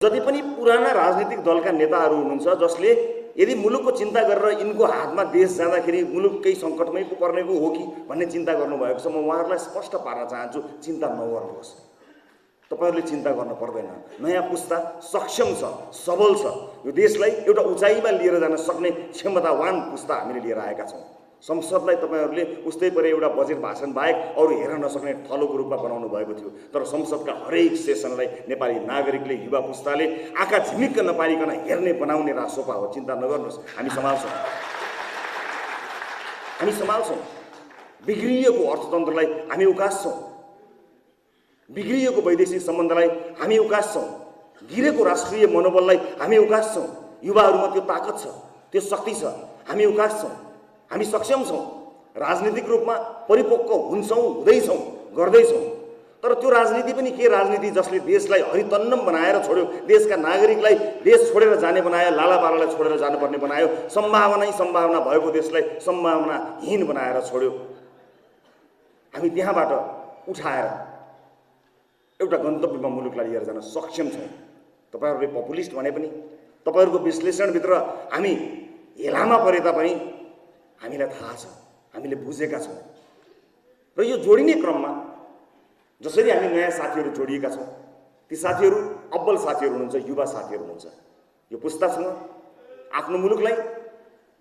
जति पनि पुराना राजनीतिक दलका नेताहरू हुनुहुन्छ जसले यदि मुलुकको चिन्ता गरेर यिनको हातमा देश जाँदाखेरि मुलुक केही सङ्कटमै पर्नेको हो कि भन्ने चिन्ता गर्नुभएको छ, म उहाँहरूलाई स्पष्ट पार्न चाहन्छु, चिन्ता नगर्नुहोस्। तपाईहरुले चिन्ता गर्न पर्दैन। नयाँ पुस्ता सक्षम छ, सबल छ। यो देशलाई एउटा उचाइमा लिएर जान सक्ने क्षमतावान पुस्ता हामीले लिएर आएका छौँ। संसदलाई तपाईहरुले उस्तै परे एउटा बजेट भाषण बाहेक अरु हेर्न नसक्ने थलोको रूपमा बनाउनु भएको थियो। तर संसदका हरेक सेसनलाई नेपाली नागरिकले, युवा पुस्ताले आँखा झिमिक्क नपारिकन हेर्ने बनाउने रासोपा हो। चिन्ता नगर्नुहोस्, हामी सम्हाल्छौँ। हामी सम्हाल्छौँ। बिग्रिएको अर्थतन्त्रलाई हामी उकास्छौँ। बिग्रिएको वैदेशिक सम्बन्धलाई हामी उकास्छौँ। गिरेको राष्ट्रिय मनोबललाई हामी उकास्छौँ। युवाहरूमा त्यो ताकत छ, त्यो शक्ति छ, हामी उकास्छौँ। हामी सक्षम छौँ। राजनीतिक रूपमा परिपक्व हुन्छौँ, हुँदैछौँ, गर्दैछौँ। तर त्यो राजनीति पनि के राजनीति जसले देशलाई हरितन्नम बनाएर छोड्यो, देशका नागरिकलाई देश छोडेर जाने बनायो, लालापालालाई छोडेर जानुपर्ने बनायो, सम्भावना भएको देशलाई सम्भावनाहीन बनाएर छोड्यो। हामी त्यहाँबाट उठाएर एउटा गन्तव्यमा मुलुकलाई लिएर जान सक्षम छौँ। तपाईहरुले पपुलिस्ट भने पनि, तपाईहरुको विश्लेषणभित्र हामी हेलामा परे तापनि हामीलाई थाहा छ, हामीले बुझेका छौँ। र यो जोडिने क्रममा जसरी हामी नयाँ साथीहरू जोडिएका छौँ, ती साथीहरू अब्बल साथीहरू हुनुहुन्छ, युवा साथीहरू हुनुहुन्छ। यो पुस्तासँग आफ्नो मुलुकलाई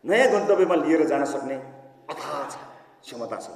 नयाँ गन्तव्यमा लिएर जान सक्ने अथाह क्षमता छ।